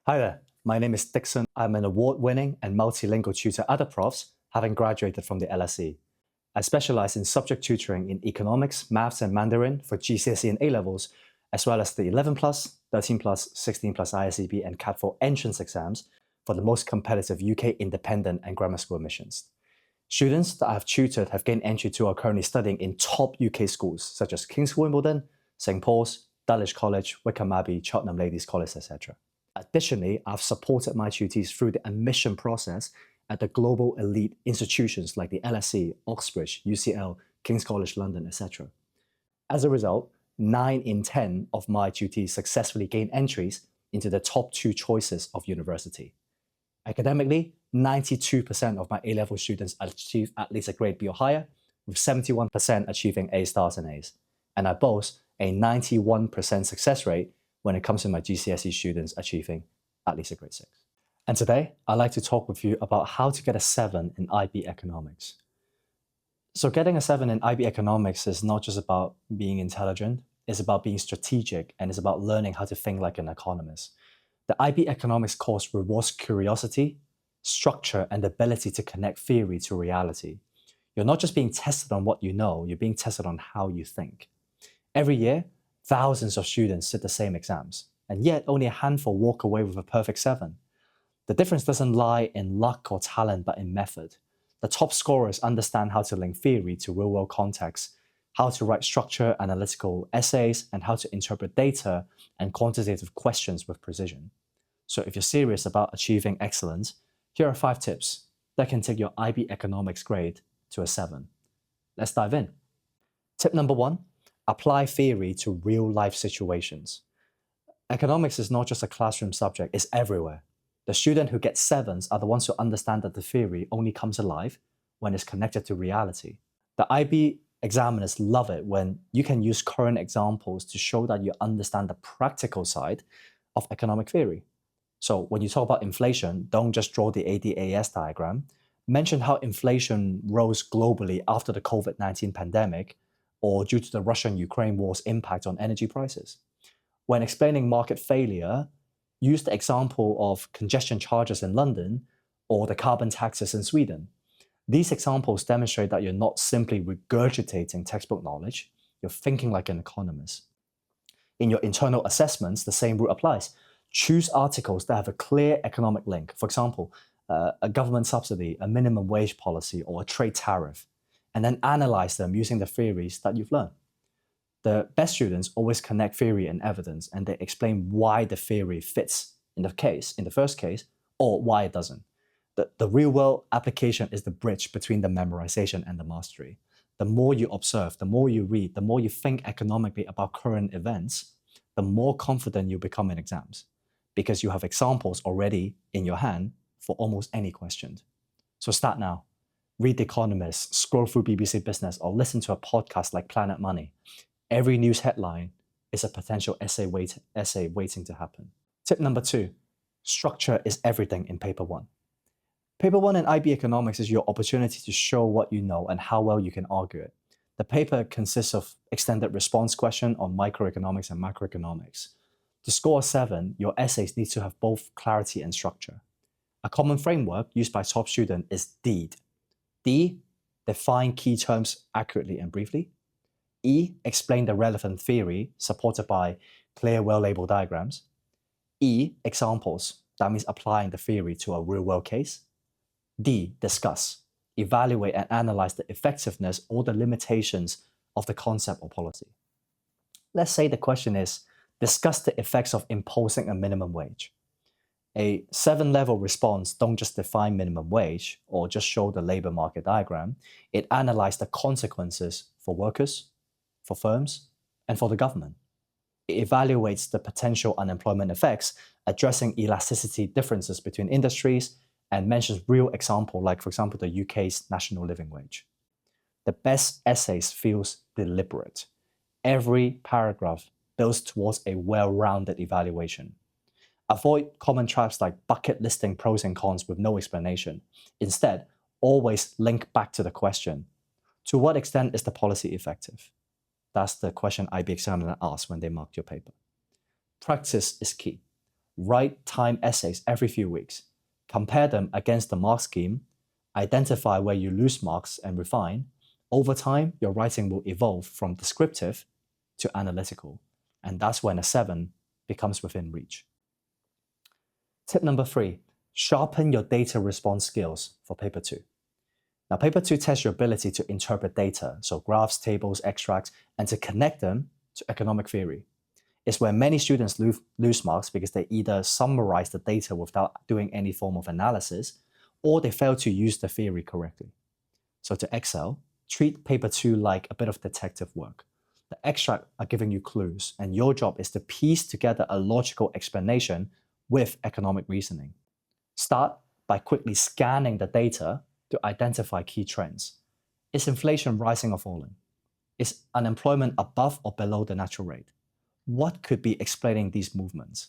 Hi there, my name is Dickson. I'm an award-winning and multilingual tutor at the Profs, having graduated from the LSE. I specialize in subject tutoring in economics, maths, and Mandarin for GCSE and A levels, as well as the 11 plus, 13 plus, 16 plus ISEB and CAT 4 entrance exams for the most competitive UK independent and grammar school admissions. Students that I have tutored have gained entry to are currently studying in top UK schools such as King's Wimbledon, St Paul's, Dulwich College, Wickham Abbey, Cheltenham Ladies College, etc. Additionally, I've supported my tutees through the admission process at the global elite institutions like the LSE, Oxbridge, UCL, King's College London, etc. As a result, 9 in 10 of my tutees successfully gained entries into the top 2 choices of university. Academically, 92% of my A-level students achieve at least a grade B or higher, with 71% achieving A stars and A's. And I boast a 91% success rate when it comes to my GCSE students achieving at least a grade 6. And today, I'd like to talk with you about how to get a 7 in IB Economics. So getting a 7 in IB Economics is not just about being intelligent, it's about being strategic, and it's about learning how to think like an economist. The IB Economics course rewards curiosity, structure, and the ability to connect theory to reality. You're not just being tested on what you know, you're being tested on how you think. Every year, thousands of students sit the same exams, and yet only a handful walk away with a perfect 7. The difference doesn't lie in luck or talent, but in method. The top scorers understand how to link theory to real-world context, how to write structured analytical essays, and how to interpret data and quantitative questions with precision. So if you're serious about achieving excellence, here are 5 tips that can take your IB Economics grade to a 7. Let's dive in. Tip number 1. Apply theory to real-life situations. Economics is not just a classroom subject, it's everywhere. The student who gets 7s are the ones who understand that the theory only comes alive when it's connected to reality. The IB examiners love it when you can use current examples to show that you understand the practical side of economic theory. So when you talk about inflation, don't just draw the ADAS diagram. Mention how inflation rose globally after the COVID-19 pandemic or due to the Russian-Ukraine war's impact on energy prices. When explaining market failure, use the example of congestion charges in London or the carbon taxes in Sweden. These examples demonstrate that you're not simply regurgitating textbook knowledge, you're thinking like an economist. In your internal assessments, the same rule applies. Choose articles that have a clear economic link. For example, a government subsidy, a minimum wage policy, or a trade tariff, and then analyze them using the theories that you've learned. The best students always connect theory and evidence, and they explain why the theory fits in the first case, or why it doesn't. The real-world application is the bridge between the memorization and the mastery. The more you observe, the more you read, the more you think economically about current events, the more confident you become in exams, because you have examples already in your hand for almost any question. So start now. Read The Economist, scroll through BBC Business, or listen to a podcast like Planet Money. Every news headline is a potential essay waiting to happen. Tip number 2, structure is everything in paper 1. Paper 1 in IB Economics is your opportunity to show what you know and how well you can argue it. The paper consists of extended response question on microeconomics and macroeconomics. To score a 7, your essays need to have both clarity and structure. A common framework used by top students is DEED. D, define key terms accurately and briefly. E, explain the relevant theory supported by clear, well-labeled diagrams. E, examples. That means applying the theory to a real-world case. D, discuss. Evaluate and analyze the effectiveness or the limitations of the concept or policy. Let's say the question is, discuss the effects of imposing a minimum wage. A 7-level response don't just define minimum wage or just show the labor market diagram. It analyzes the consequences for workers, for firms, and for the government. It evaluates the potential unemployment effects, addressing elasticity differences between industries, and mentions real example like, for example, the UK's national living wage. The best essays feels deliberate. Every paragraph builds towards a well-rounded evaluation. Avoid common traps like bucket listing pros and cons with no explanation. Instead, always link back to the question. To what extent is the policy effective? That's the question IB examiner asks when they mark your paper. Practice is key. Write time essays every few weeks. Compare them against the mark scheme. Identify where you lose marks and refine. Over time, your writing will evolve from descriptive to analytical. And that's when a 7 becomes within reach. Tip number 3, sharpen your data response skills for paper 2. Now, paper 2 tests your ability to interpret data, so graphs, tables, extracts, and to connect them to economic theory. It's where many students lose marks because they either summarize the data without doing any form of analysis, or they fail to use the theory correctly. So to excel, treat paper 2 like a bit of detective work. The extract are giving you clues, and your job is to piece together a logical explanation with economic reasoning. Start by quickly scanning the data to identify key trends. Is inflation rising or falling? Is unemployment above or below the natural rate? What could be explaining these movements?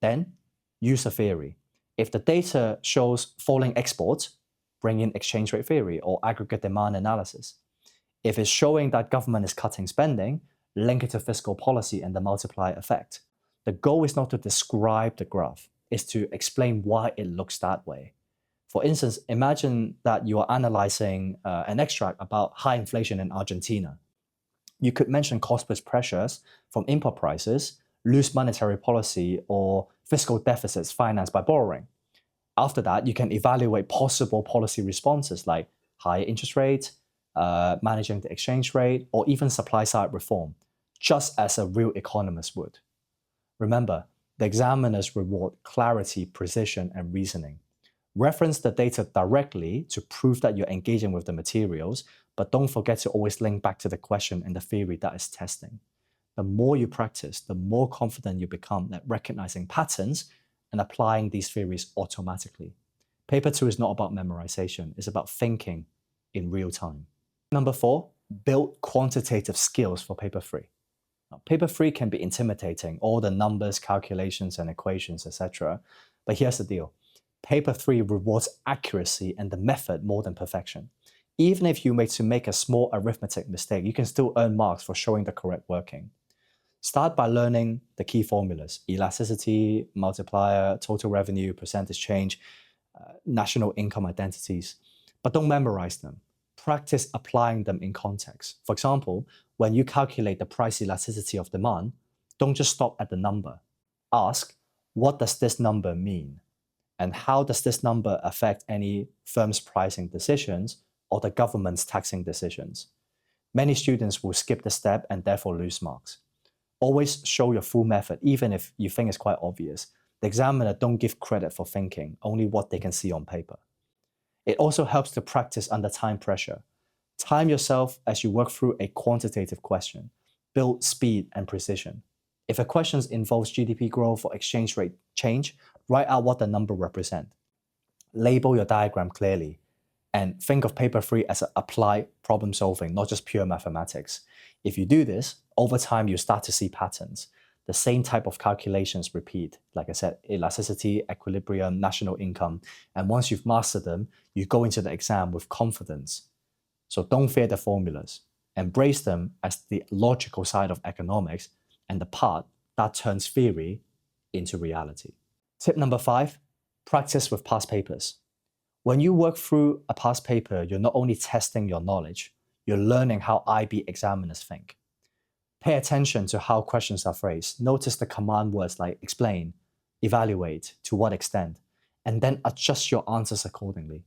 Then, use a theory. If the data shows falling exports, bring in exchange rate theory or aggregate demand analysis. If it's showing that government is cutting spending, link it to fiscal policy and the multiplier effect. The goal is not to describe the graph, it's to explain why it looks that way. For instance, imagine that you are analyzing an extract about high inflation in Argentina. You could mention cost-push pressures from import prices, loose monetary policy, or fiscal deficits financed by borrowing. After that, you can evaluate possible policy responses like higher interest rates, managing the exchange rate, or even supply-side reform, just as a real economist would. Remember, the examiners reward clarity, precision, and reasoning. Reference the data directly to prove that you're engaging with the materials, but don't forget to always link back to the question and the theory that is testing. The more you practice, the more confident you become at recognizing patterns and applying these theories automatically. Paper 2 is not about memorization, it's about thinking in real time. Number 4, build quantitative skills for paper 3. Now, paper 3 can be intimidating, all the numbers, calculations, and equations, etc. But here's the deal. Paper 3 rewards accuracy and the method more than perfection. Even if you make a small arithmetic mistake, you can still earn marks for showing the correct working. Start by learning the key formulas: elasticity, multiplier, total revenue, percentage change, national income identities. But don't memorize them. Practice applying them in context. For example, when you calculate the price elasticity of demand, don't just stop at the number. Ask, what does this number mean? And how does this number affect any firm's pricing decisions or the government's taxing decisions? Many students will skip this step and therefore lose marks. Always show your full method, even if you think it's quite obvious. The examiner don't give credit for thinking, only what they can see on paper. It also helps to practice under time pressure. Time yourself as you work through a quantitative question. Build speed and precision. If a question involves GDP growth or exchange rate change, write out what the number represents. Label your diagram clearly, and think of paper 3 as applied problem solving, not just pure mathematics. If you do this, over time you start to see patterns. The same type of calculations repeat. Like I said, elasticity, equilibrium, national income. And once you've mastered them, you go into the exam with confidence. So don't fear the formulas. Embrace them as the logical side of economics and the part that turns theory into reality. Tip number 5, practice with past papers. When you work through a past paper, you're not only testing your knowledge, you're learning how IB examiners think. Pay attention to how questions are phrased. Notice the command words like explain, evaluate, to what extent, and then adjust your answers accordingly.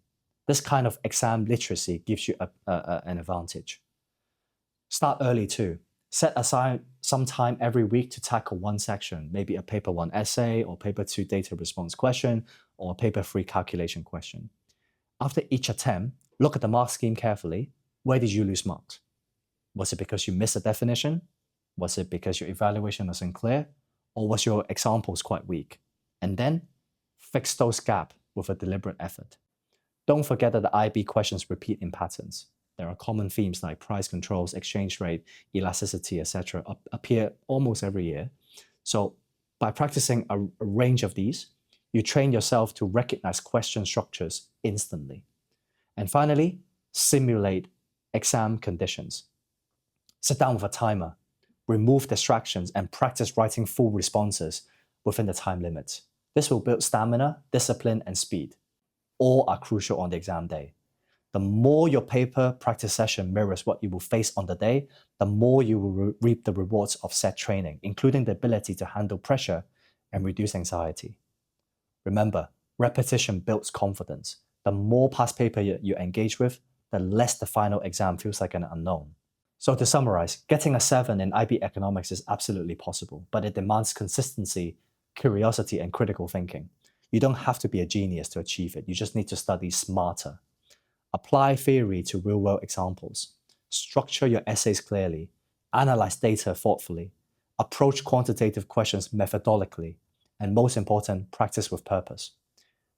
This kind of exam literacy gives you an advantage. Start early too. Set aside some time every week to tackle one section, maybe a paper 1 essay or paper 2 data response question or a paper 3 calculation question. After each attempt, look at the mark scheme carefully. Where did you lose marks? Was it because you missed a definition? Was it because your evaluation wasn't clear? Or was your examples quite weak? And then fix those gaps with a deliberate effort. Don't forget that the IB questions repeat in patterns. There are common themes like price controls, exchange rate, elasticity, etc. appear almost every year. So by practicing a range of these, you train yourself to recognize question structures instantly. And finally, simulate exam conditions. Sit down with a timer, remove distractions, and practice writing full responses within the time limit. This will build stamina, discipline, and speed. All are crucial on the exam day. The more your paper practice session mirrors what you will face on the day, the more you will reap the rewards of said training, including the ability to handle pressure and reduce anxiety. Remember, repetition builds confidence. The more past paper you engage with, the less the final exam feels like an unknown. So to summarize, getting a 7 in IB economics is absolutely possible, but it demands consistency, curiosity, and critical thinking. You don't have to be a genius to achieve it. You just need to study smarter. Apply theory to real-world examples. Structure your essays clearly. Analyze data thoughtfully. Approach quantitative questions methodically. And most important, practice with purpose.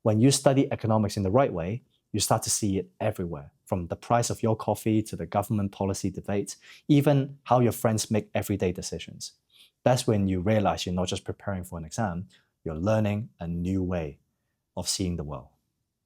When you study economics in the right way, you start to see it everywhere, from the price of your coffee to the government policy debates, even how your friends make everyday decisions. That's when you realize you're not just preparing for an exam, you're learning a new way of seeing the world.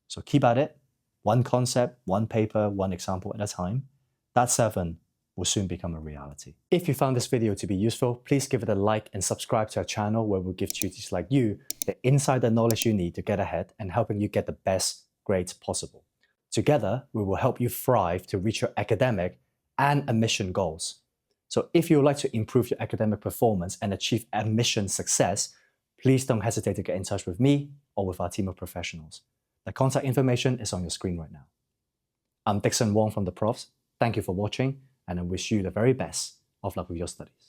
So keep at it. One concept, one paper, one example at a time. That 7 will soon become a reality. If you found this video to be useful, please give it a like and subscribe to our channel where we'll give tutors like you the insider knowledge you need to get ahead and helping you get the best grades possible. Together, we will help you thrive to reach your academic and admission goals. So if you would like to improve your academic performance and achieve admission success, please don't hesitate to get in touch with me or with our team of professionals. The contact information is on your screen right now. I'm Dickson Wong from The Profs. Thank you for watching, and I wish you the very best of luck with your studies.